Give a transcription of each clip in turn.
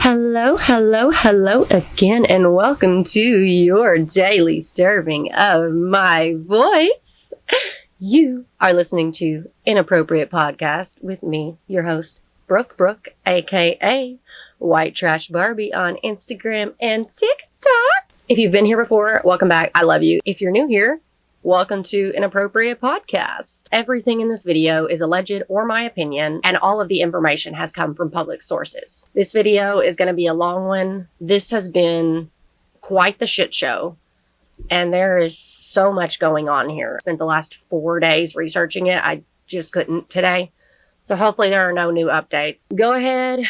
Hello, hello, hello again, and welcome to your daily serving of my voice. You are listening to Inappropriate Podcast with me, your host, Brooke, aka White Trash Barbie on Instagram and TikTok. If you've been here before, welcome back. I love you. If you're new here, welcome to Inappropriate Podcast. Everything in this video is alleged or my opinion, and all of the information has come from public sources. This video is going to be a long one. This has been quite the shit show, and there is so much going on here. I spent the last 4 days researching it. I just couldn't today. So hopefully there are no new updates. Go ahead,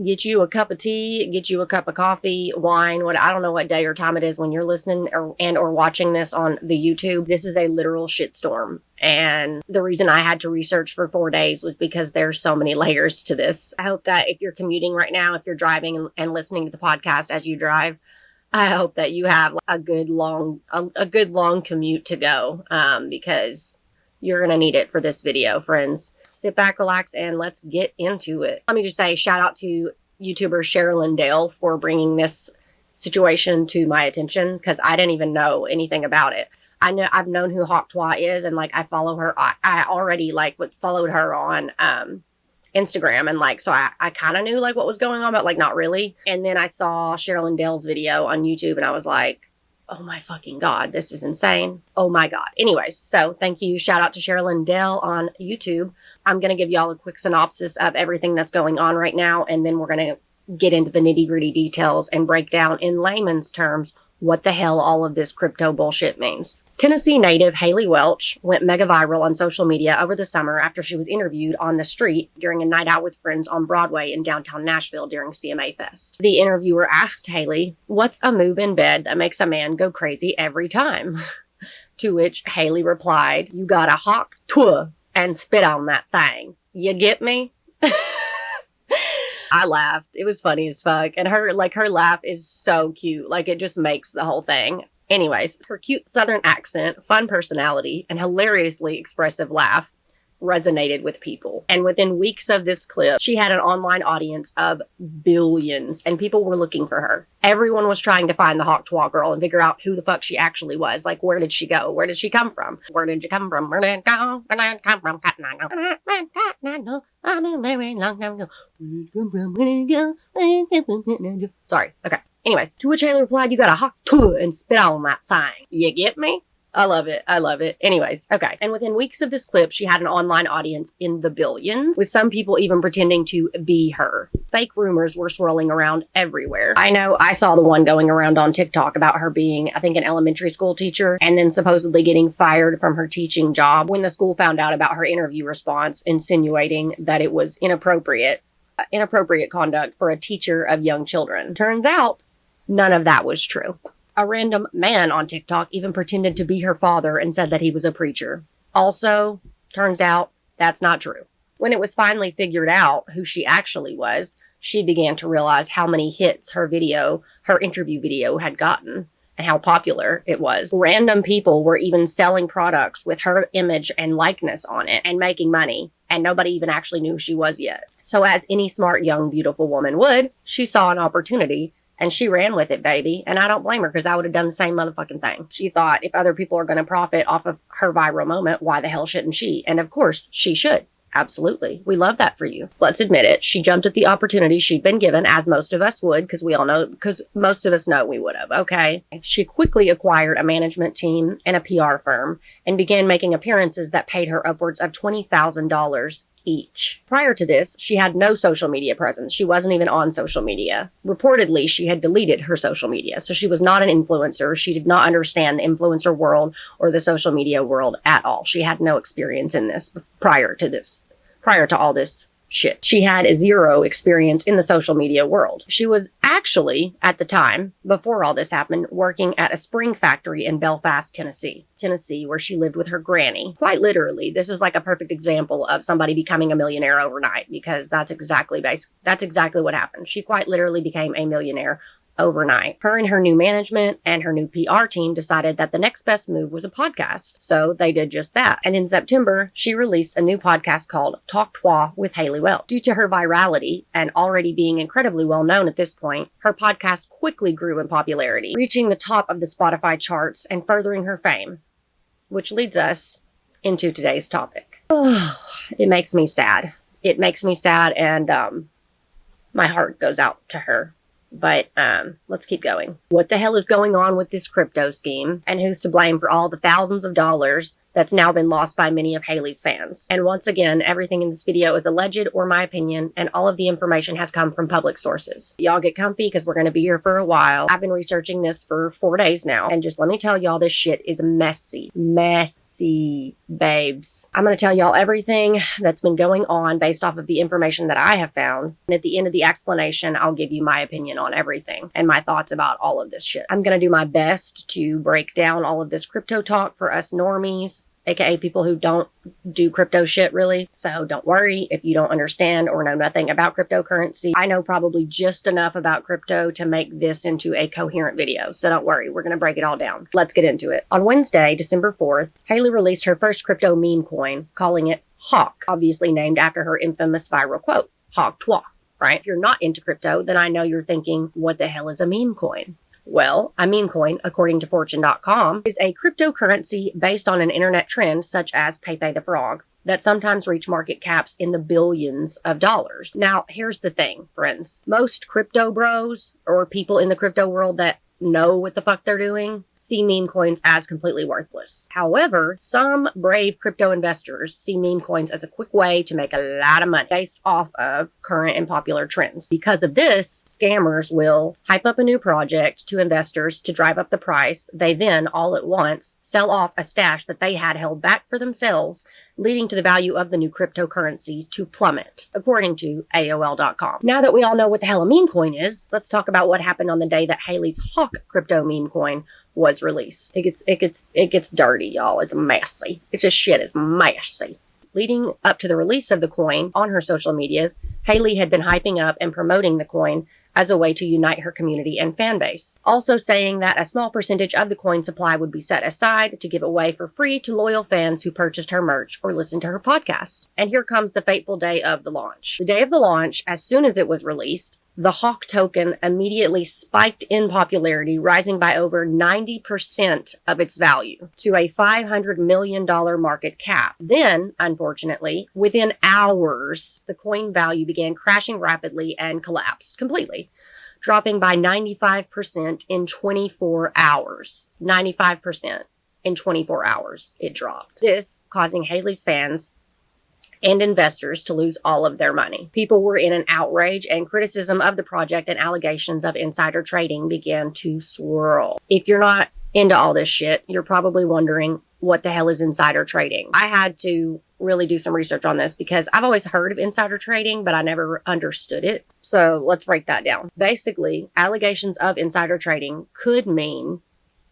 get you a cup of tea, get you a cup of coffee, wine, I don't know what day or time it is when you're listening or watching this on the YouTube. This is a literal shitstorm. And the reason I had to research for 4 days was because there's so many layers to this. I hope that if you're commuting right now, if you're driving and listening to the podcast as you drive, I hope that you have a good long commute to go, because you're going to need it for this video, friends. Sit back, relax, and let's get into it. Let me just say shout out to YouTuber Sherilyn Dale for bringing this situation to my attention, because I didn't even know anything about it. I've known who Tuah is, and I follow her. I already followed her on Instagram, and so I kind of knew what was going on, but not really. And then I saw Sherilyn Dale's video on YouTube, and I was like, oh my fucking God, this is insane. Oh my God. Anyways, so thank you. Shout out to Sherilyn Dale on YouTube. I'm going to give y'all a quick synopsis of everything that's going on right now, and then we're going to get into the nitty-gritty details and break down in layman's terms what the hell all of this crypto bullshit means. Tennessee native Haliey Welch went mega viral on social media over the summer after she was interviewed on the street during a night out with friends on Broadway in downtown Nashville during CMA Fest. The interviewer asked Haliey, "What's a move in bed that makes a man go crazy every time?" To which Haliey replied, "You gotta hawk Tuah and spit on that thing. You get me?" I laughed. It was funny as fuck. And her laugh is so cute. It just makes the whole thing. Anyways, her cute Southern accent, fun personality, and hilariously expressive laugh resonated with people. And within weeks of this clip, she had an online audience of billions, and people were looking for her. Everyone was trying to find the Hawk Tuah girl and figure out who the fuck she actually was. Where did she go? Where did she come from? Where did you come from? Where did it go? Where did it come from? Cotton I know. I know very long time ago. Where did it come from? Where did it go? Sorry. Okay. Anyways, to which Haliey replied, "You gotta hawk Tuah and spit on that thing. You get me?" I love it. I love it. Anyways, okay. And within weeks of this clip, she had an online audience in the billions, with some people even pretending to be her. Fake rumors were swirling around everywhere. I know I saw the one going around on TikTok about her being, I think, an elementary school teacher, and then supposedly getting fired from her teaching job when the school found out about her interview response, insinuating that it was inappropriate conduct for a teacher of young children. Turns out, none of that was true. A random man on TikTok even pretended to be her father and said that he was a preacher. Also, turns out that's not true. When it was finally figured out who she actually was, she began to realize how many hits her interview video had gotten and how popular it was. Random people were even selling products with her image and likeness on it and making money, and nobody even actually knew who she was yet. So as any smart, young, beautiful woman would, she saw an opportunity and she ran with it, baby. And I don't blame her, because I would have done the same motherfucking thing. She thought, if other people are going to profit off of her viral moment, why the hell shouldn't she? And of course, she should. Absolutely. We love that for you. Let's admit it. She jumped at the opportunity she'd been given, as most of us would, because most of us know we would have, okay? She quickly acquired a management team and a PR firm and began making appearances that paid her upwards of $20,000 each. Prior to this, she had no social media presence. She wasn't even on social media. Reportedly, she had deleted her social media, so she was not an influencer. She did not understand the influencer world or the social media world at all. She had no experience in this prior to all this shit. She had zero experience in the social media world. She was actually, at the time, before all this happened, working at a spring factory in Belfast, Tennessee, where she lived with her granny. Quite literally, this is a perfect example of somebody becoming a millionaire overnight, because that's exactly what happened. She quite literally became a millionaire overnight. Her and her new management and her new PR team decided that the next best move was a podcast. So they did just that. And in September, she released a new podcast called Tuah with Haliey Welch. Due to her virality and already being incredibly well known at this point, her podcast quickly grew in popularity, reaching the top of the Spotify charts and furthering her fame. Which leads us into today's topic. Oh, it makes me sad. It makes me sad, and my heart goes out to her. But let's keep going. What the hell is going on with this crypto scheme? And who's to blame for all the thousands of dollars that's now been lost by many of Haliey's fans? And once again, everything in this video is alleged or my opinion, and all of the information has come from public sources. Y'all get comfy because we're going to be here for a while. I've been researching this for 4 days now, and just let me tell y'all, this shit is messy. Messy, babes. I'm going to tell y'all everything that's been going on based off of the information that I have found. And at the end of the explanation, I'll give you my opinion on everything and my thoughts about all of this shit. I'm going to do my best to break down all of this crypto talk for us normies, aka people who don't do crypto shit really. So don't worry if you don't understand or know nothing about cryptocurrency. I know probably just enough about crypto to make this into a coherent video. So don't worry, we're going to break it all down. Let's get into it. On Wednesday, December 4th, Haliey released her first crypto meme coin, calling it Hawk, obviously named after her infamous viral quote, Hawk Tuah, right? If you're not into crypto, then I know you're thinking, what the hell is a meme coin? Well, a meme coin, according to Fortune.com, is a cryptocurrency based on an internet trend such as Pepe the Frog that sometimes reach market caps in the billions of dollars. Now, here's the thing, friends. Most crypto bros or people in the crypto world that know what the fuck they're doing see meme coins as completely worthless. However, some brave crypto investors see meme coins as a quick way to make a lot of money based off of current and popular trends. Because of this, scammers will hype up a new project to investors to drive up the price. They then, all at once, sell off a stash that they had held back for themselves, leading to the value of the new cryptocurrency to plummet, according to AOL.com. Now that we all know what the hell a meme coin is, let's talk about what happened on the day that Haliey's Hawk crypto meme coin was released. It gets dirty, y'all. It's messy. It's just shit is messy. Leading up to the release of the coin on her social medias, Haliey had been hyping up and promoting the coin as a way to unite her community and fan base. Also saying that a small percentage of the coin supply would be set aside to give away for free to loyal fans who purchased her merch or listened to her podcast. And here comes the fateful day of the launch. The day of the launch, as soon as it was released, the Hawk token immediately spiked in popularity, rising by over 90% of its value to a $500 million market cap. Then, unfortunately, within hours, the coin value began crashing rapidly and collapsed completely, dropping by 95% in 24 hours. 95% in 24 hours it dropped. This causing Haliey's fans and investors to lose all of their money. People were in an outrage, and criticism of the project and allegations of insider trading began to swirl. If you're not into all this shit, you're probably wondering, what the hell is insider trading? I had to really do some research on this because I've always heard of insider trading, but I never understood it. So let's break that down. Basically, allegations of insider trading could mean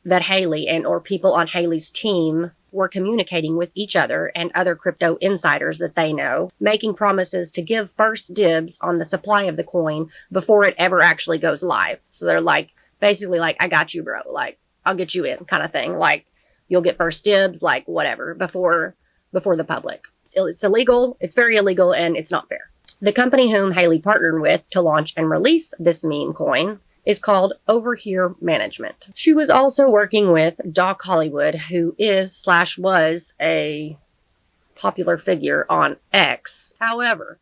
that Haliey and or people on Haliey's team were communicating with each other and other crypto insiders that they know, making promises to give first dibs on the supply of the coin before it ever actually goes live. So they're like, basically like, I got you, bro. Like, I'll get you in kind of thing. Like, you'll get first dibs, like whatever, before the public. It's illegal. It's very illegal, and it's not fair. The company whom Haliey partnered with to launch and release this meme coin is called Over Here Management. She was also working with Doc Hollywood, who was a popular figure on X. However,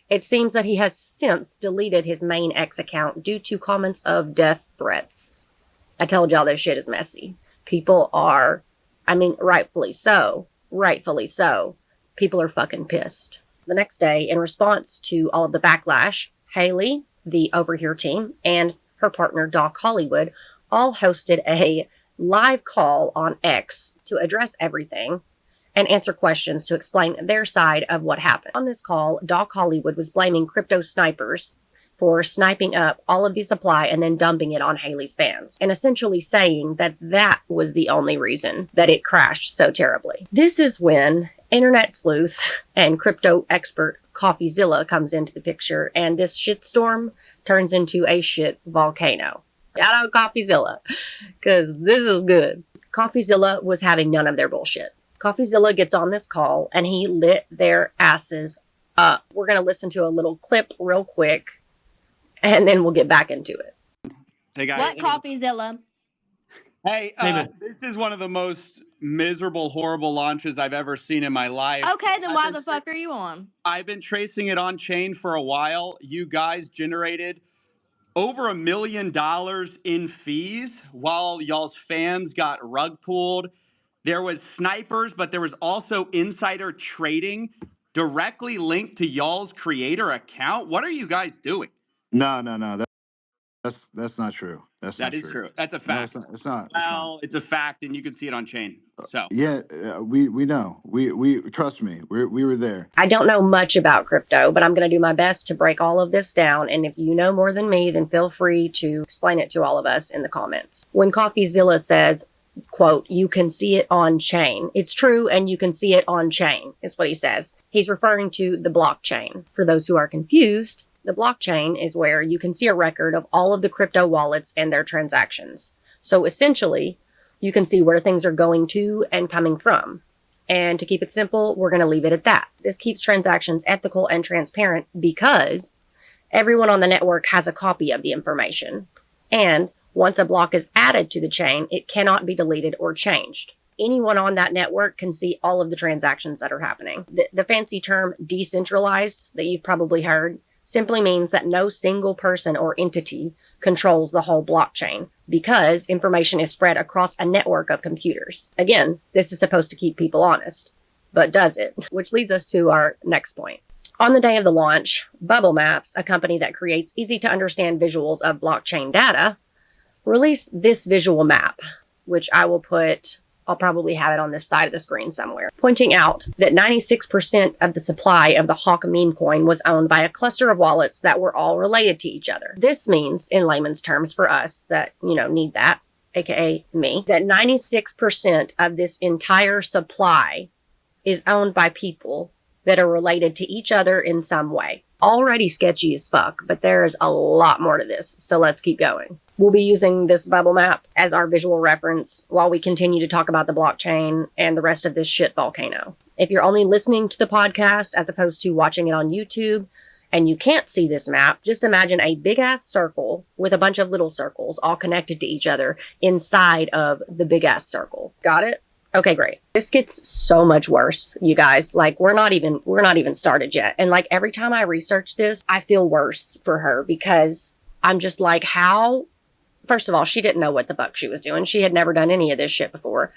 it seems that he has since deleted his main X account due to comments of death threats. I told y'all this shit is messy. People are, rightfully so. People are fucking pissed. The next day, in response to all of the backlash, Haliey, the Over Here team, and her partner Doc Hollywood all hosted a live call on X to address everything and answer questions to explain their side of what happened. On this call, Doc Hollywood was blaming crypto snipers for sniping up all of the supply and then dumping it on Haliey's fans, and essentially saying that that was the only reason that it crashed so terribly. This is when internet sleuth and crypto expert CoffeeZilla comes into the picture, and this shitstorm turns into a shit volcano. Shout out CoffeeZilla, because this is good. CoffeeZilla was having none of their bullshit. CoffeeZilla gets on this call and he lit their asses up. We're going to listen to a little clip real quick and then we'll get back into it. Hey guys. What CoffeeZilla? Hey, this is one of the most miserable, horrible launches I've ever seen in my life. Okay, then why the fuck are you on? I've been tracing it on chain for a while. You guys generated over $1 million in fees while y'all's fans got rug pulled. There was snipers, but there was also insider trading directly linked to y'all's creator account. What are you guys doing? No. That's not true. That is true. That's a fact. No, it's not. Well, it's a fact, and you can see it on chain. So yeah, we know. We trust me. We were there. I don't know much about crypto, but I'm going to do my best to break all of this down. And if you know more than me, then feel free to explain it to all of us in the comments. When CoffeeZilla says, quote, you can see it on chain. It's true, and you can see it on chain, is what he says. He's referring to the blockchain. For those who are confused, the blockchain is where you can see a record of all of the crypto wallets and their transactions. So essentially, you can see where things are going to and coming from. And to keep it simple, we're going to leave it at that. This keeps transactions ethical and transparent because everyone on the network has a copy of the information. And once a block is added to the chain, it cannot be deleted or changed. Anyone on that network can see all of the transactions that are happening. The fancy term decentralized that you've probably heard simply means that no single person or entity controls the whole blockchain because information is spread across a network of computers. Again, this is supposed to keep people honest, but does it? Which leads us to our next point. On the day of the launch, Bubble Maps, a company that creates easy to understand visuals of blockchain data, released this visual map, which I'll probably have it on this side of the screen somewhere, pointing out that 96% of the supply of the Hawk meme coin was owned by a cluster of wallets that were all related to each other. This means, in layman's terms for us that, need that, aka me, that 96% of this entire supply is owned by people that are related to each other in some way. Already sketchy as fuck, but there is a lot more to this, so let's keep going. We'll be using this bubble map as our visual reference while we continue to talk about the blockchain and the rest of this shit volcano. If you're only listening to the podcast as opposed to watching it on YouTube and you can't see this map, just imagine a big ass circle with a bunch of little circles all connected to each other inside of the big ass circle. Got it? Okay, great. This gets so much worse, you guys. Like, we're not even started yet. And like every time I research this, I feel worse for her because I'm just like, how? First of all, she didn't know what the fuck she was doing. She had never done any of this shit before.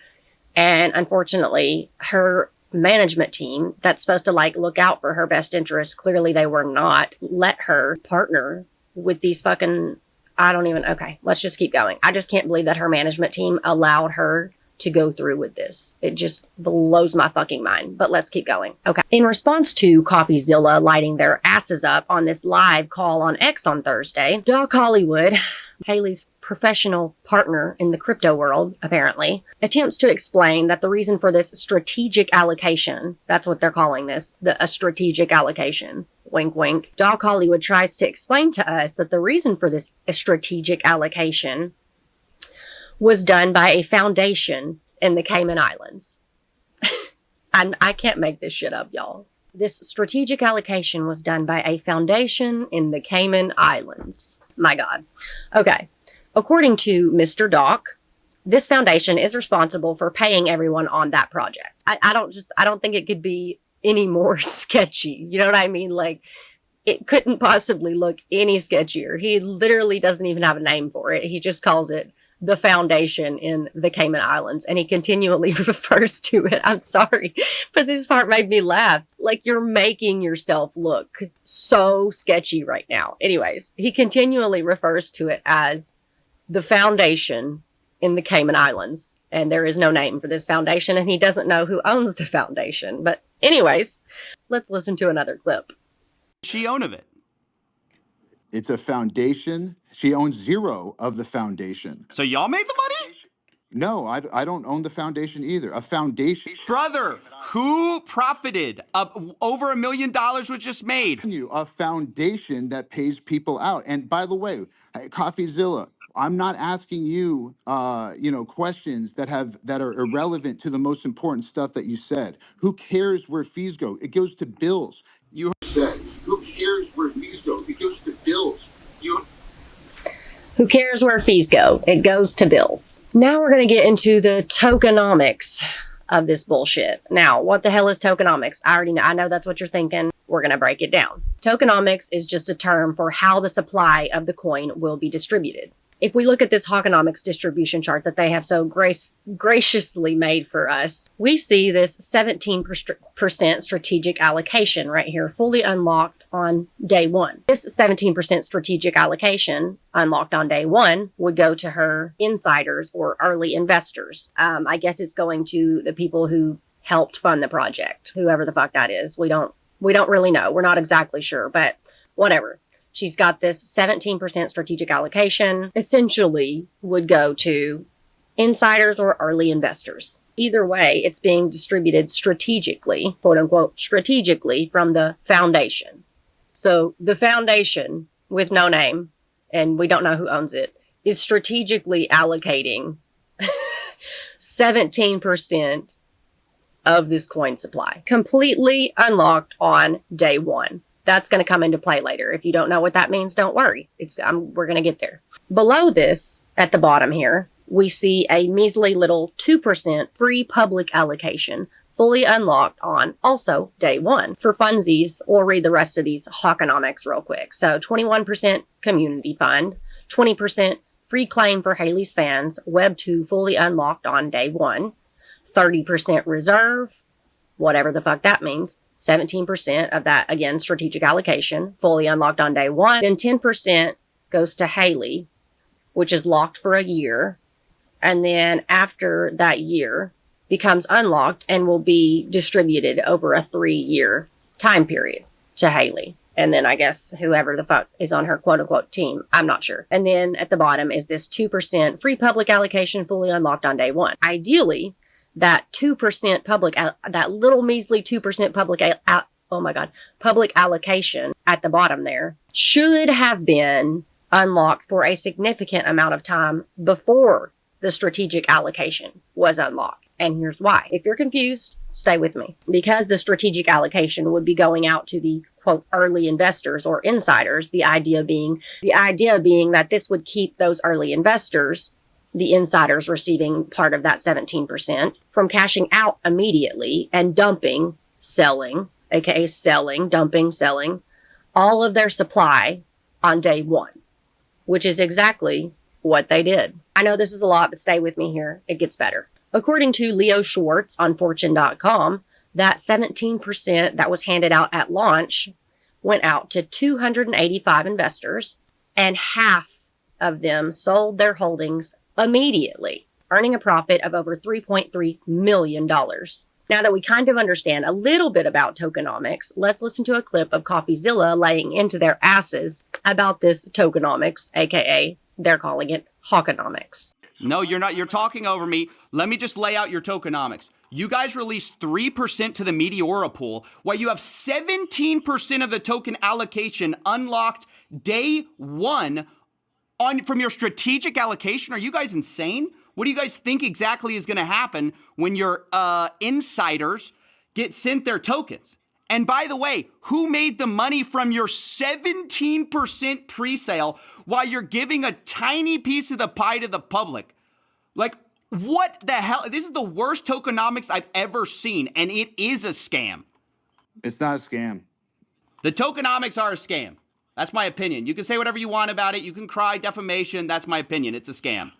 And unfortunately, her management team that's supposed to like look out for her best interests, clearly they were not, let her partner with these fucking, okay, let's just keep going. I just can't believe that her management team allowed her to go through with this. It just blows my fucking mind, but let's keep going. Okay. In response to CoffeeZilla lighting their asses up on this live call on X on Thursday, Doc Hollywood, Haliey's professional partner in the crypto world, apparently, attempts to explain that the reason for this strategic allocation, that's what they're calling this, a strategic allocation, wink, wink. Doc Hollywood tries to explain to us that the reason for this strategic allocation was done by a foundation in the Cayman Islands. And I can't make this shit up, y'all. This strategic allocation was done by a foundation in the Cayman Islands. My God. Okay. According to Mr. Doc, this foundation is responsible for paying everyone on that project. I don't think it could be any more sketchy. You know what I mean? Like, it couldn't possibly look any sketchier. He literally doesn't even have a name for it. He just calls it the foundation in the Cayman Islands, and he continually refers to it. I'm sorry, but this part made me laugh. Like, you're making yourself look so sketchy right now. Anyways, he continually refers to it as the foundation in the Cayman Islands, and there is no name for this foundation, and he doesn't know who owns the foundation. But anyways, let's listen to another clip. She own of it. It's a foundation. She owns zero of the foundation. So y'all made the money? No, I don't own the foundation either. A foundation. Brother, who profited? Over $1 million was just made. A foundation that pays people out. And by the way, CoffeeZilla, I'm not asking you, questions that are irrelevant to the most important stuff that you said. Who cares where fees go? It goes to bills. You Said, who cares where fees go? It goes to bills. Who cares where fees go? It goes to bills. Now we're going to get into the tokenomics of this bullshit. Now, what the hell is tokenomics? I know that's what you're thinking. We're going to break it down. Tokenomics is just a term for how the supply of the coin will be distributed. If we look at this Hawkonomics distribution chart that they have so graciously made for us, we see this 17% strategic allocation right here, fully unlocked on day one. This 17% strategic allocation unlocked on day one would go to her insiders or early investors. I guess it's going to the people who helped fund the project, whoever the fuck that is. We don't really know. We're not exactly sure, but whatever. She's got this 17% strategic allocation, essentially would go to insiders or early investors. Either way, it's being distributed strategically, quote unquote, strategically from the foundation. So the foundation with no name, and we don't know who owns it, is strategically allocating 17% of this coin supply, completely unlocked on day one. That's going to come into play later. If you don't know what that means, don't worry. We're going to get there. Below this, at the bottom here, we see a measly little 2% free public allocation, fully unlocked on also day one. For funsies, we'll read the rest of these Hawkonomics real quick. So 21% community fund, 20% free claim for Haliey's fans, Web 2 fully unlocked on day one, 30% reserve, whatever the fuck that means. 17% of that, again, strategic allocation, fully unlocked on day one. Then 10% goes to Haliey, which is locked for a year. And then after that year becomes unlocked and will be distributed over a 3-year time period to Haliey. And then I guess whoever the fuck is on her quote unquote team, I'm not sure. And then at the bottom is this 2% free public allocation fully unlocked on day one. Ideally, that 2% that little measly 2% public allocation at the bottom there should have been unlocked for a significant amount of time before the strategic allocation was unlocked. And here's why. If you're confused, stay with me. Because the strategic allocation would be going out to the quote early investors or insiders, the idea being that this would keep those early investors, the insiders receiving part of that 17%, from cashing out immediately and dumping, selling, aka selling, dumping, selling, all of their supply on day one, which is exactly what they did. I know this is a lot, but stay with me here. It gets better. According to Leo Schwartz on Fortune.com, that 17% that was handed out at launch went out to 285 investors, and half of them sold their holdings immediately, earning a profit of over $3.3 million. Now that we kind of understand a little bit about tokenomics, let's listen to a clip of CoffeeZilla laying into their asses about this tokenomics, aka they're calling it Hawkonomics. No, you're not. You're talking over me. Let me just lay out your tokenomics. You guys released 3% to the Meteora pool, while you have 17% of the token allocation unlocked day one from your strategic allocation. Are you guys insane? What do you guys think exactly is going to happen when your insiders get sent their tokens? And by the way, who made the money from your 17% pre-sale while you're giving a tiny piece of the pie to the public? Like, what the hell? This is the worst tokenomics I've ever seen, and it is a scam. It's not a scam. The tokenomics are a scam. That's my opinion. You can say whatever you want about it. You can cry defamation. That's my opinion. It's a scam.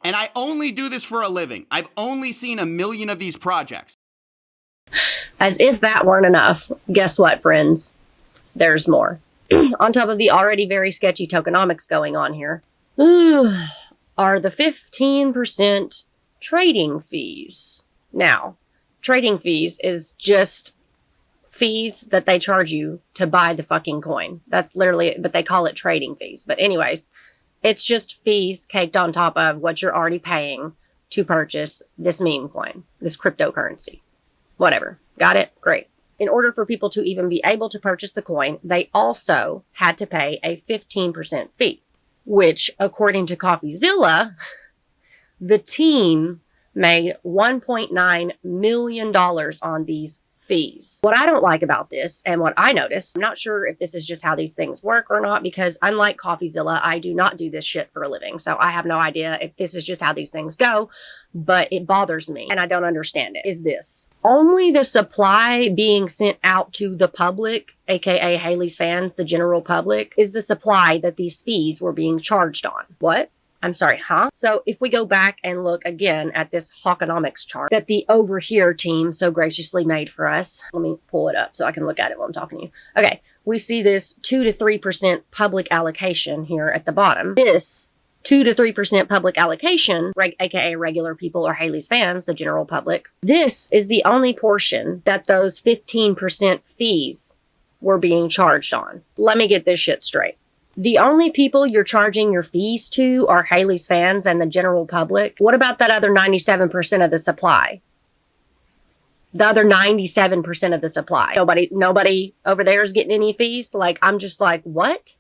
And I only do this for a living. I've only seen 1 million of these projects. As if that weren't enough, guess what, friends? There's more. On top of the already very sketchy tokenomics going on here, are the 15% trading fees. Now, trading fees is just fees that they charge you to buy the fucking coin. That's literally it, but they call it trading fees. But anyways, it's just fees caked on top of what you're already paying to purchase this meme coin, this cryptocurrency. Whatever. Got it? Great. In order for people to even be able to purchase the coin, they also had to pay a 15% fee. which, according to CoffeeZilla, the team made $1.9 million on these fees. What I don't like about this, and what I noticed, I'm not sure if this is just how these things work or not, because unlike CoffeeZilla, I do not do this shit for a living. So I have no idea if this is just how these things go, but it bothers me and I don't understand it. Is this only the supply being sent out to the public, aka Haliey's fans, the general public, is the supply that these fees were being charged on? What? I'm sorry, huh? So if we go back and look again at this Hawkonomics chart that the Over Here team so graciously made for us. Let me pull it up so I can look at it while I'm talking to you. Okay, we see this 2 to 3% public allocation here at the bottom. This 2 to 3% public allocation, aka regular people or Haliey's fans, the general public, this is the only portion that those 15% fees were being charged on. Let me get this shit straight. The only people you're charging your fees to are Haliey's fans and the general public. What about that other 97% of the supply? The other 97% of the supply. Nobody over there is getting any fees. Like, I'm just like, what?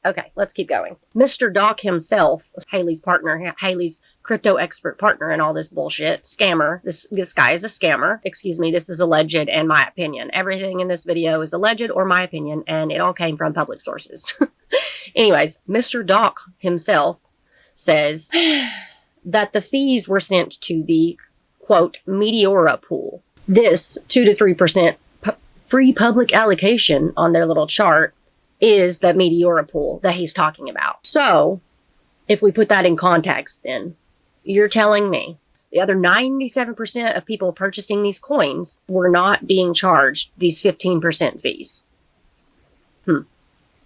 Okay, let's keep going. Mr. Doc himself, Haliey's partner, Haliey's crypto expert partner and all this bullshit, scammer. This guy is a scammer. Excuse me, this is alleged and my opinion. Everything in this video is alleged or my opinion, and it all came from public sources. Anyways, Mr. Doc himself says that the fees were sent to the, quote, Meteora pool. This 2 to 3% free public allocation on their little chart is that Meteora pool that he's talking about. So, if we put that in context, then you're telling me the other 97% of people purchasing these coins were not being charged these 15% fees.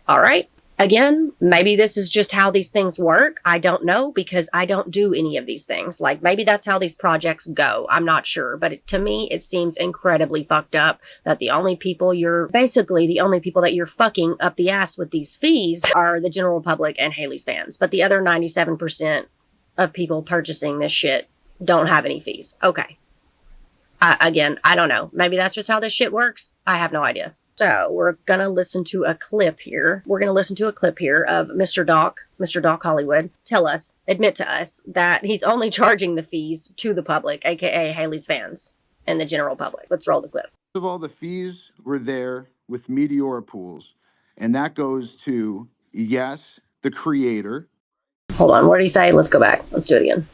All right. Again, maybe this is just how these things work. I don't know, because I don't do any of these things. Like, maybe that's how these projects go. I'm not sure. But to me, it seems incredibly fucked up that the only people that you're fucking up the ass with these fees are the general public and Haliey's fans. But the other 97% of people purchasing this shit don't have any fees. Okay. Again, I don't know. Maybe that's just how this shit works. I have no idea. So we're going to listen to a clip here. We're going to listen to a clip here of Mr. Doc Hollywood admit to us that he's only charging the fees to the public, aka Haliey's fans and the general public. Let's roll the clip. First of all, the fees were there with Meteora pools, and that goes to, yes, the creator. Hold on, what did he say? Let's go back. Let's do it again.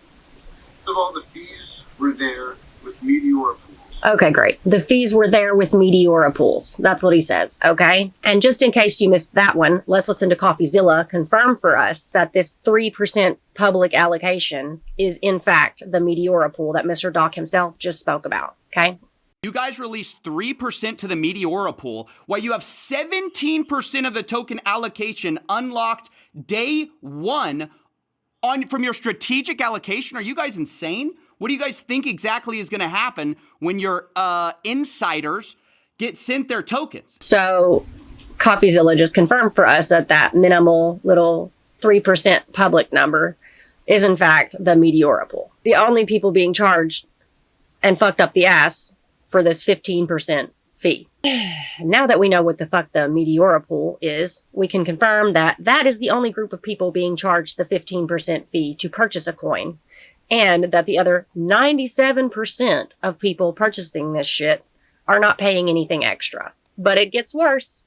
First of all, the fees were there with Meteora pools. Okay, great. The fees were there with Meteora pools. That's what he says, okay? And just in case you missed that one, let's listen to CoffeeZilla confirm for us that this 3% public allocation is, in fact, the Meteora pool that Mr. Doc himself just spoke about, okay? You guys released 3% to the Meteora pool, while you have 17% of the token allocation unlocked day one from your strategic allocation. Are you guys insane? What do you guys think exactly is going to happen when your insiders get sent their tokens? So CoffeeZilla just confirmed for us that minimal little 3% public number is in fact the Meteora pool. The only people being charged and fucked up the ass for this 15% fee. Now that we know what the fuck the Meteora pool is, we can confirm that is the only group of people being charged the 15% fee to purchase a coin. And that the other 97% of people purchasing this shit are not paying anything extra. But it gets worse.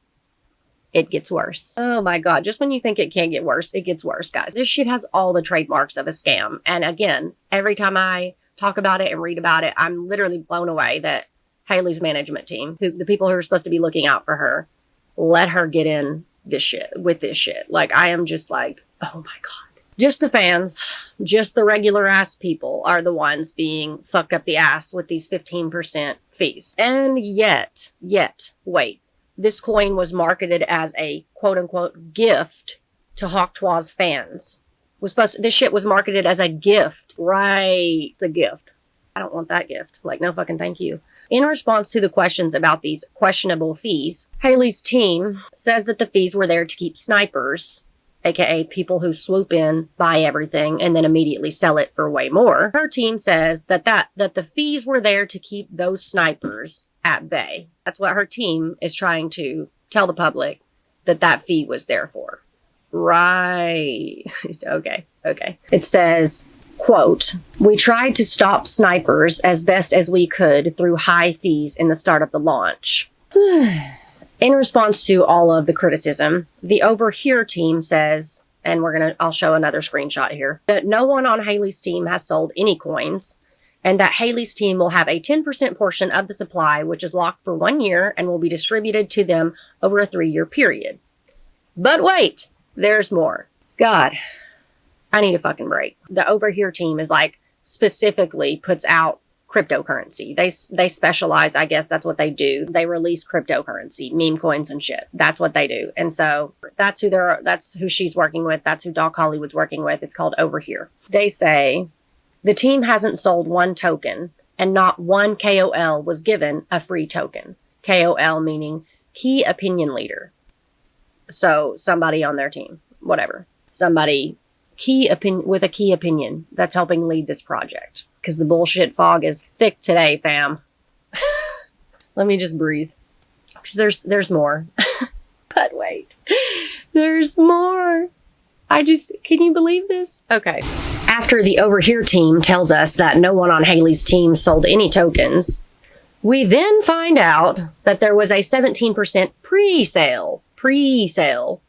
It gets worse. Oh my God. Just when you think it can't get worse, it gets worse, guys. This shit has all the trademarks of a scam. And again, every time I talk about it and read about it, I'm literally blown away that Haliey's management team, the people who are supposed to be looking out for her, let her get in this shit with this shit. Like, I am just like, oh my God. Just the fans, just the regular ass people are the ones being fucked up the ass with these 15% fees. And yet, wait, this coin was marketed as a quote unquote gift to Tuah's fans. This shit was marketed as a gift, right? It's a gift. I don't want that gift. Like, no fucking thank you. In response to the questions about these questionable fees, Haliey's team says that the fees were there to keep snipers, aka people who swoop in, buy everything, and then immediately sell it for way more. Her team says that the fees were there to keep those snipers at bay. That's what her team is trying to tell the public that fee was there for. Right. Okay. It says, quote, "We tried to stop snipers as best as we could through high fees in the start of the launch." In response to all of the criticism, the Over Here team says, and I'll show another screenshot here, that no one on Haliey's team has sold any coins, and that Haliey's team will have a 10% portion of the supply, which is locked for 1 year and will be distributed to them over a 3-year period. But wait, there's more. God, I need a fucking break. The Over Here team is like specifically puts out cryptocurrency. They specialize, I guess that's what they do. They release cryptocurrency, meme coins and shit. That's what they do. And so that's who she's working with. That's who Doc Hollywood's working with. It's called Over Here. They say the team hasn't sold one token and not one KOL was given a free token. KOL meaning key opinion leader. So somebody on their team, whatever. Somebody with a key opinion that's helping lead this project. Because the bullshit fog is thick today, fam. Let me just breathe. Because there's more. But wait. There's more. Can you believe this? Okay. After the Over Here team tells us that no one on Haliey's team sold any tokens, we then find out that there was a 17% pre-sale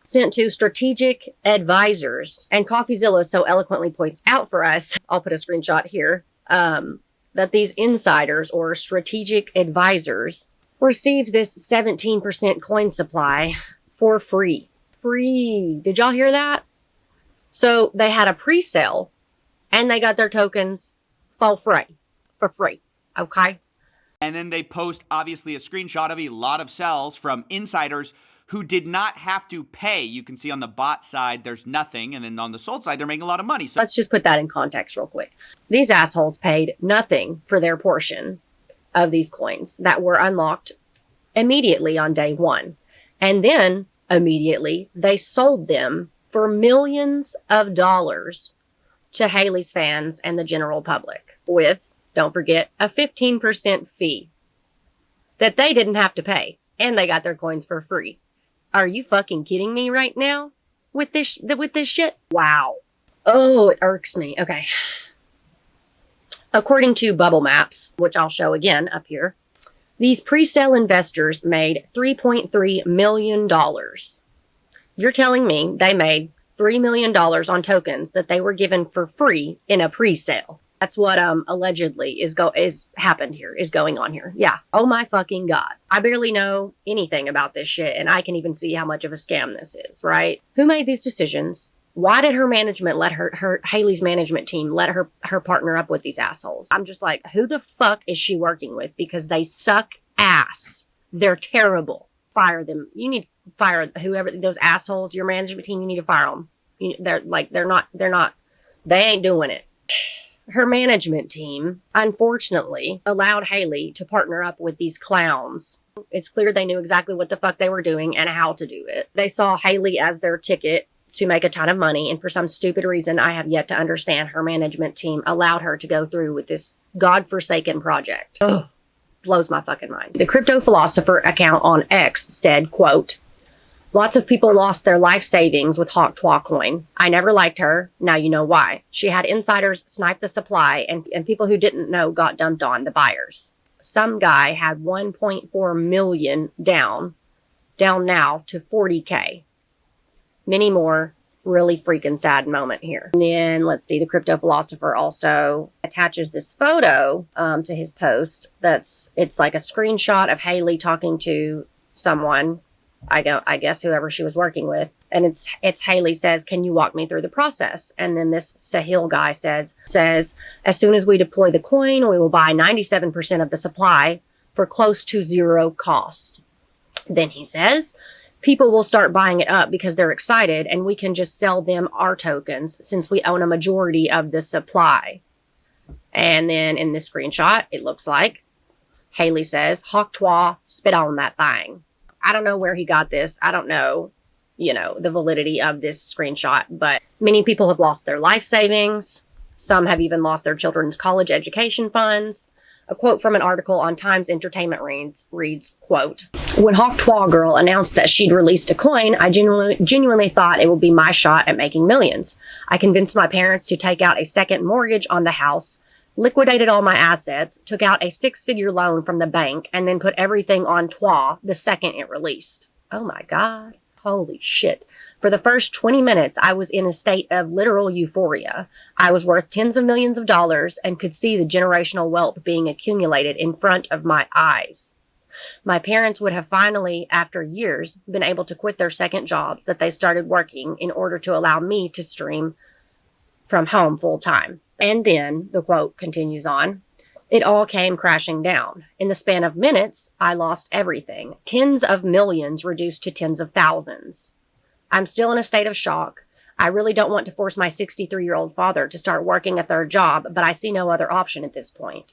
sent to strategic advisors. And CoffeeZilla so eloquently points out for us, I'll put a screenshot here, that these insiders or strategic advisors received this 17% coin supply for free. Free. Did y'all hear that? So they had a pre-sale and they got their tokens for free. Okay. And then they post, obviously, a screenshot of a lot of sells from insiders who did not have to pay. You can see on the bot side, there's nothing. And then on the sold side, they're making a lot of money. So let's just put that in context real quick. These assholes paid nothing for their portion of these coins that were unlocked immediately on day one. And then immediately they sold them for millions of dollars to Haliey's fans and the general public with, don't forget, a 15% fee that they didn't have to pay. And they got their coins for free. Are you fucking kidding me right now with this shit? Wow. Oh, it irks me. Okay. According to Bubble Maps, which I'll show again up here, these pre-sale investors made $3.3 million. You're telling me they made $3 million on tokens that they were given for free in a pre-sale. That's what allegedly is going on here. Yeah. Oh my fucking God. I barely know anything about this shit and I can even see how much of a scam this is, right? Who made these decisions? Why did her management let her Haliey's management team let her partner up with these assholes? I'm just like, who the fuck is she working with? Because they suck ass. They're terrible. Fire them. You need to fire whoever those assholes, your management team, you need to fire them. They ain't doing it. Her management team, unfortunately, allowed Haliey to partner up with these clowns. It's clear they knew exactly what the fuck they were doing and how to do it. They saw Haliey as their ticket to make a ton of money, and for some stupid reason I have yet to understand, her management team allowed her to go through with this godforsaken project. Ugh. Blows my fucking mind. The Crypto Philosopher account on X said, quote, "Lots of people lost their life savings with Tuah coin. I never liked her. Now you know why. She had insiders snipe the supply and people who didn't know got dumped on the buyers. Some guy had 1.4 million down now to 40K. Many more. Really freaking sad moment here." And then let's see, the Crypto Philosopher also attaches this photo to his post. It's like a screenshot of Haliey talking to someone. I guess whoever she was working with. And it's Haliey says, "Can you walk me through the process?" And then this Sahil guy says, "As soon as we deploy the coin, we will buy 97% of the supply for close to zero cost." Then he says, "People will start buying it up because they're excited and we can just sell them our tokens since we own a majority of the supply." And then in this screenshot, it looks like Haliey says, "Tuah, spit on that thing." I don't know where he got this. I don't know, the validity of this screenshot, but many people have lost their life savings. Some have even lost their children's college education funds. A quote from an article on Times Entertainment reads, quote, "When Hawk Tuah girl announced that she'd released a coin, I genuinely thought it would be my shot at making millions. I convinced my parents to take out a second mortgage on the house, liquidated all my assets, took out a 6-figure loan from the bank, and then put everything on Tuah the second it released." Oh my God. Holy shit. For the first 20 minutes, I was in a state of literal euphoria. I was worth tens of millions of dollars and could see the generational wealth being accumulated in front of my eyes. My parents would have finally, after years, been able to quit their second jobs that they started working in order to allow me to stream from home full time. And then, the quote continues on, "It all came crashing down. In the span of minutes, I lost everything. Tens of millions reduced to tens of thousands. I'm still in a state of shock. I really don't want to force my 63-year-old father to start working a third job, but I see no other option at this point.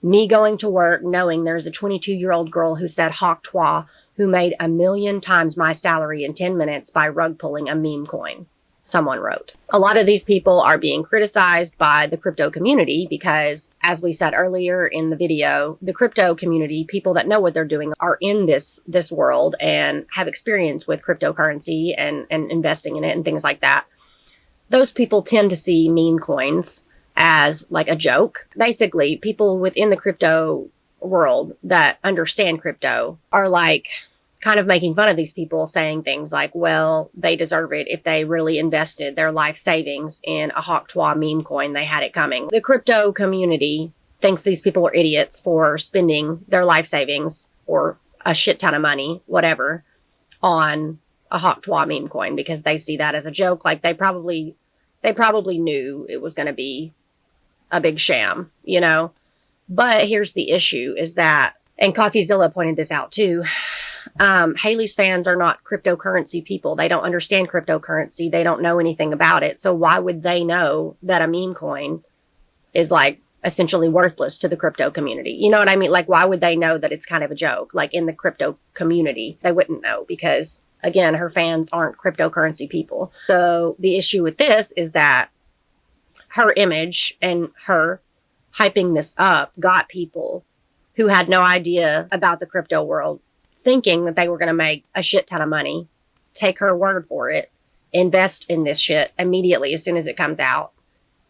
Me going to work knowing there's a 22-year-old girl who said Hawk Tuah who made 1,000,000 times my salary in 10 minutes by rug pulling a meme coin," someone wrote. A lot of these people are being criticized by the crypto community because, as we said earlier in the video, the crypto community, people that know what they're doing, are in this world and have experience with cryptocurrency and investing in it and things like that. Those people tend to see meme coins as like a joke. Basically, people within the crypto world that understand crypto are like kind of making fun of these people, saying things like, well, they deserve it if they really invested their life savings in a Hawk Tuah meme coin. They had it coming. The crypto community thinks these people are idiots for spending their life savings or a shit ton of money, whatever, on a Hawk Tuah meme coin because they see that as a joke. Like they probably knew it was going to be a big sham, you know? But here's the issue is that, and CoffeeZilla pointed this out too, Haliey's fans are not cryptocurrency people. They don't understand cryptocurrency. They don't know anything about it. So why would they know that a meme coin is like essentially worthless to the crypto community? You know what I mean? Like, why would they know that it's kind of a joke? Like in the crypto community, they wouldn't know because, again, her fans aren't cryptocurrency people. So the issue with this is that her image and her hyping this up got people who had no idea about the crypto world thinking that they were going to make a shit ton of money, take her word for it, invest in this shit immediately as soon as it comes out,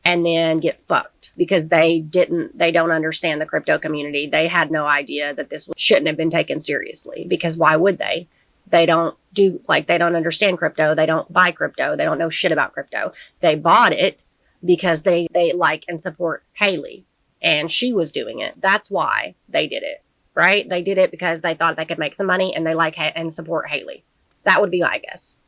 and then get fucked because they don't understand the crypto community. They had no idea that this shouldn't have been taken seriously because why would they? They don't understand crypto. They don't buy crypto. They don't know shit about crypto. They bought it because they like and support Haliey and she was doing it. That's why they did it. Right? They did it because they thought they could make some money and they like and support Haliey. That would be my guess.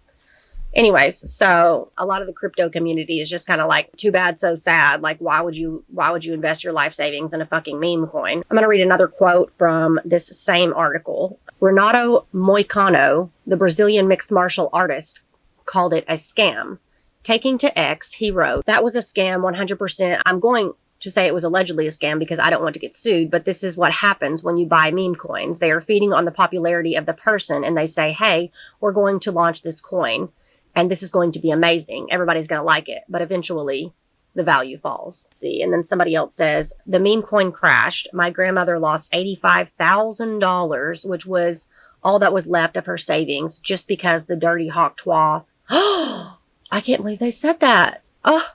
Anyways, so a lot of the crypto community is just kind of like, too bad, so sad. Like, why would you invest your life savings in a fucking meme coin? I'm going to read another quote from this same article. Renato Moicano, the Brazilian mixed martial artist, called it a scam. Taking to X, he wrote, "That was a scam 100%. I'm going to say it was allegedly a scam because I don't want to get sued, but this is what happens when you buy meme coins. They are feeding on the popularity of the person and they say, hey, we're going to launch this coin and this is going to be amazing. Everybody's going to like it. But eventually the value falls." See, and then somebody else says, "The meme coin crashed. My grandmother lost $85,000, which was all that was left of her savings just because the dirty Hawk Tuah," I can't believe they said that,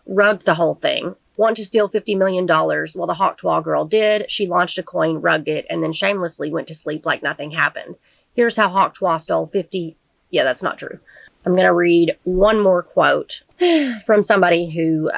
rugged the whole thing. "Want to steal $50 million. Well, the Hawk Tuah girl did. She launched a coin, rugged it, and then shamelessly went to sleep like nothing happened. Here's how Hawk Tuah stole 50. Yeah, that's not true. I'm going to read one more quote from somebody who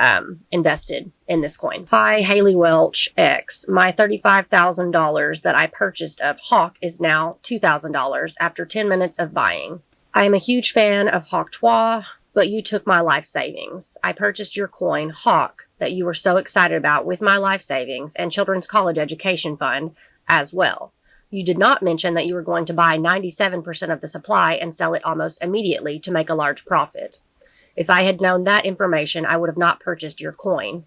invested in this coin. "Hi, Haliey Welch X. My $35,000 that I purchased of Hawk is now $2,000 after 10 minutes of buying. I am a huge fan of Hawk Tuah, but you took my life savings. I purchased your coin, Hawk, that you were so excited about with my life savings and children's college education fund as well. You did not mention that you were going to buy 97% of the supply and sell it almost immediately to make a large profit. If I had known that information, I would have not purchased your coin.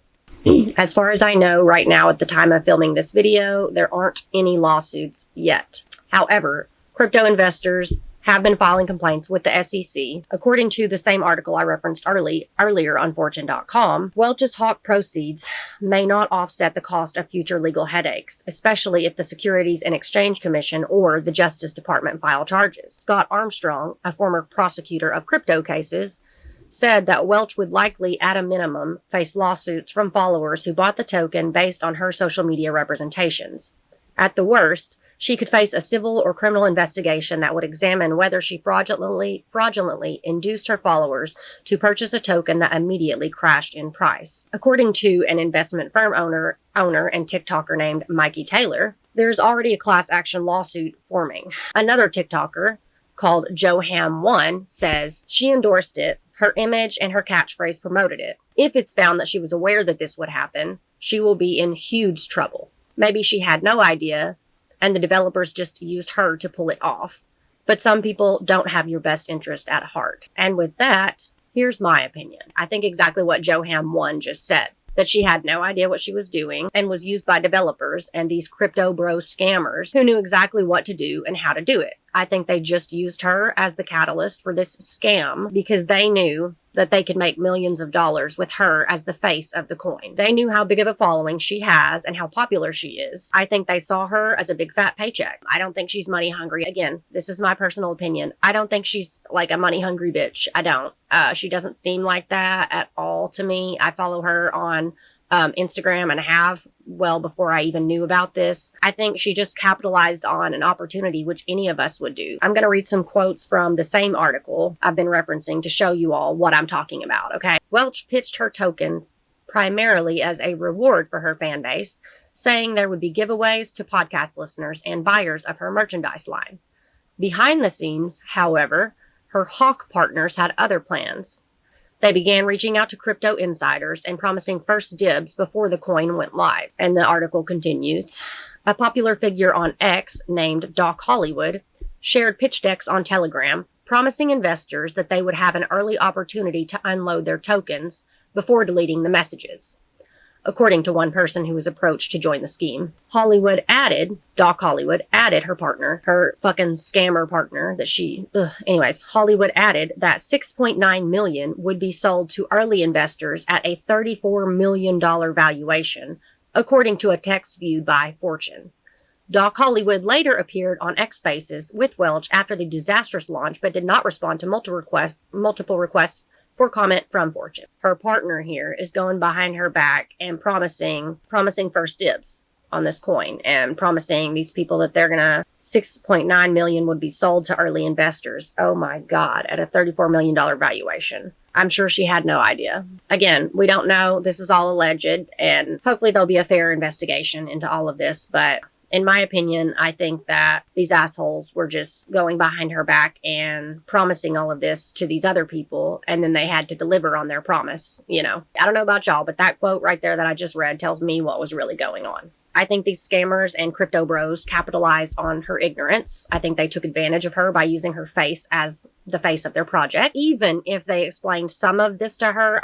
As far as I know right now at the time of filming this video, there aren't any lawsuits yet. However, crypto investors have been filing complaints with the SEC. According to the same article I referenced earlier on Fortune.com, Welch's hawk proceeds may not offset the cost of future legal headaches, especially if the Securities and Exchange Commission or the Justice Department file charges. Scott Armstrong, a former prosecutor of crypto cases, said that Welch would likely, at a minimum, face lawsuits from followers who bought the token based on her social media representations. At the worst, she could face a civil or criminal investigation that would examine whether she fraudulently induced her followers to purchase a token that immediately crashed in price. According to an investment firm owner and TikToker named Mikey Taylor, there's already a class action lawsuit forming. Another TikToker, called Joham1, says she endorsed it. Her image and her catchphrase promoted it. If it's found that she was aware that this would happen, she will be in huge trouble. Maybe she had no idea, and the developers just used her to pull it off. But some people don't have your best interest at heart. And with that, here's my opinion. I think exactly what Joham1 just said, that she had no idea what she was doing and was used by developers and these crypto bro scammers who knew exactly what to do and how to do it. I think they just used her as the catalyst for this scam because they knew that they could make millions of dollars with her as the face of the coin. They knew how big of a following she has and how popular she is. I think they saw her as a big fat paycheck. I don't think she's money hungry. Again, this is my personal opinion. I don't think she's like a money hungry bitch. I don't. She doesn't seem like that at all to me. I follow her on Instagram and have well before I even knew about this. I think she just capitalized on an opportunity, which any of us would do. I'm going to read some quotes from the same article I've been referencing to show you all what I'm talking about, okay? Welch pitched her token primarily as a reward for her fan base, saying there would be giveaways to podcast listeners and buyers of her merchandise line. Behind the scenes, however, her hawk partners had other plans. They began reaching out to crypto insiders and promising first dibs before the coin went live. And the article continues. A popular figure on X named Doc Hollywood shared pitch decks on Telegram, promising investors that they would have an early opportunity to unload their tokens before deleting the messages. According to one person who was approached to join the scheme, Doc Hollywood added her partner, her fucking scammer partner Hollywood added that $6.9 million would be sold to early investors at a $34 million valuation, according to a text viewed by Fortune. Doc Hollywood later appeared on X Spaces with Welch after the disastrous launch, but did not respond to multiple requests for comment from Fortune. Her partner here is going behind her back and promising first dibs on this coin and promising these people that they're gonna $6.9 million would be sold to early investors. Oh my God, at a $34 million valuation. I'm sure she had no idea. Again, we don't know. This is all alleged, and hopefully there'll be a fair investigation into all of this, but in my opinion, I think that these assholes were just going behind her back and promising all of this to these other people, and then they had to deliver on their promise, I don't know about y'all, but that quote right there that I just read tells me what was really going on. I think these scammers and crypto bros capitalized on her ignorance. I think they took advantage of her by using her face as the face of their project. Even if they explained some of this to her,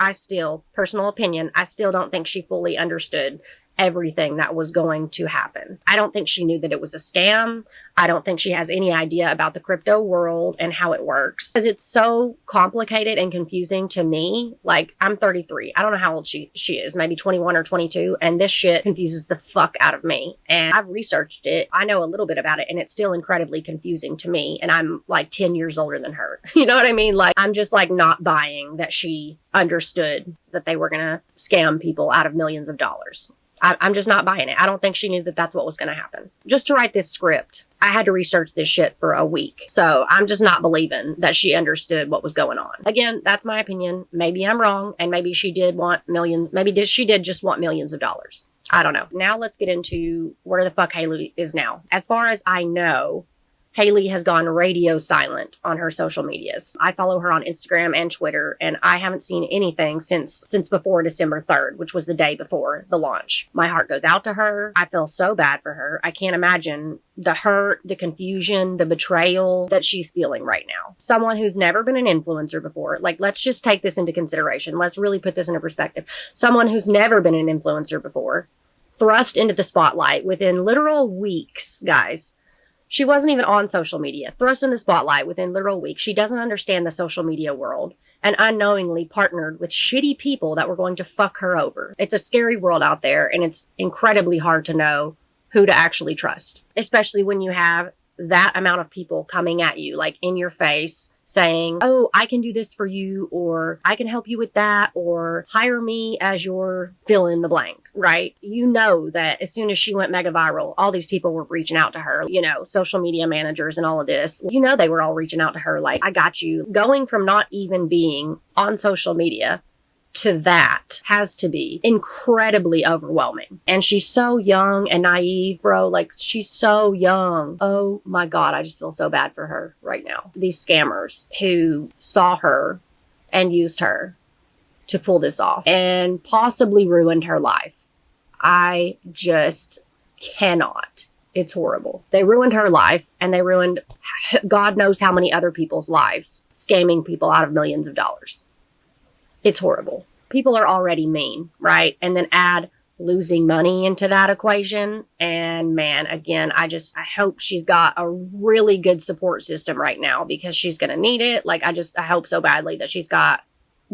personal opinion, I still don't think she fully understood everything that was going to happen. I don't think she knew that it was a scam. I don't think she has any idea about the crypto world and how it works. Because it's so complicated and confusing to me. Like, I'm 33. I don't know how old she is, maybe 21 or 22. And this shit confuses the fuck out of me. And I've researched it. I know a little bit about it, and it's still incredibly confusing to me. And I'm like 10 years older than her. You know what I mean? Like, I'm just like not buying that she understood that they were going to scam people out of millions of dollars. I'm just not buying it. I don't think she knew that that's what was going to happen. Just to write this script, I had to research this shit for a week. So I'm just not believing that she understood what was going on. Again, that's my opinion. Maybe I'm wrong, and maybe she did want millions. She did just want millions of dollars. I don't know. Now let's get into where the fuck Haliey is now. As far as I know, Haliey has gone radio silent on her social medias. I follow her on Instagram and Twitter, and I haven't seen anything since before December 3rd, which was the day before the launch. My heart goes out to her. I feel so bad for her. I can't imagine the hurt, the confusion, the betrayal that she's feeling right now. Someone who's never been an influencer before. Like, let's just take this into consideration. Let's really put this into perspective. Someone who's never been an influencer before, thrust into the spotlight within literal weeks, guys. She wasn't even on social media, thrust in the spotlight within literal weeks. She doesn't understand the social media world and unknowingly partnered with shitty people that were going to fuck her over. It's a scary world out there, and it's incredibly hard to know who to actually trust, especially when you have that amount of people coming at you, like in your face, saying, oh, I can do this for you, or I can help you with that, or hire me as your fill in the blank, right? You know that as soon as she went mega viral, all these people were reaching out to her, you know, social media managers and all of this. You know, they were all reaching out to her like, I got you. Going from not even being on social media to that has to be incredibly overwhelming. And she's so young and naive, bro. Like, she's so young. Oh my God, I just feel so bad for her right now. These scammers who saw her and used her to pull this off and possibly ruined her life. I just cannot. It's horrible. They ruined her life, and they ruined God knows how many other people's lives, scamming people out of millions of dollars. It's horrible. People are already mean, right? And then add losing money into that equation. And man, again, I hope she's got a really good support system right now, because she's going to need it. Like, I hope so badly that she's got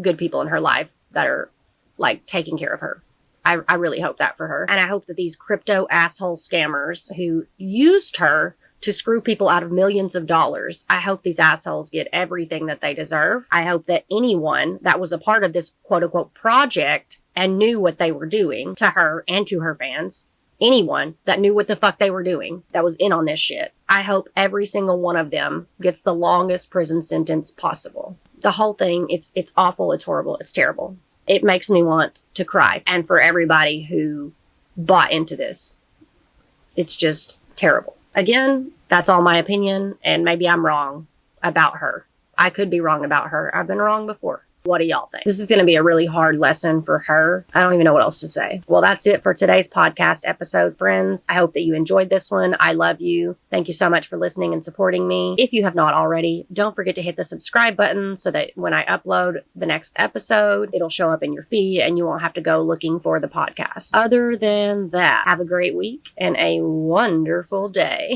good people in her life that are like taking care of her. I really hope that for her. And I hope that these crypto asshole scammers who used her to screw people out of millions of dollars, I hope these assholes get everything that they deserve. I hope that anyone that was a part of this quote unquote project and knew what they were doing to her and to her fans, anyone that knew what the fuck they were doing that was in on this shit, I hope every single one of them gets the longest prison sentence possible. The whole thing, it's awful, it's horrible, it's terrible. It makes me want to cry. And for everybody who bought into this, it's just terrible. Again, that's all my opinion, and maybe I'm wrong about her. I could be wrong about her. I've been wrong before. What do y'all think? This is going to be a really hard lesson for her. I don't even know what else to say. Well, that's it for today's podcast episode, friends. I hope that you enjoyed this one. I love you. Thank you so much for listening and supporting me. If you have not already, don't forget to hit the subscribe button so that when I upload the next episode, it'll show up in your feed and you won't have to go looking for the podcast. Other than that, have a great week and a wonderful day.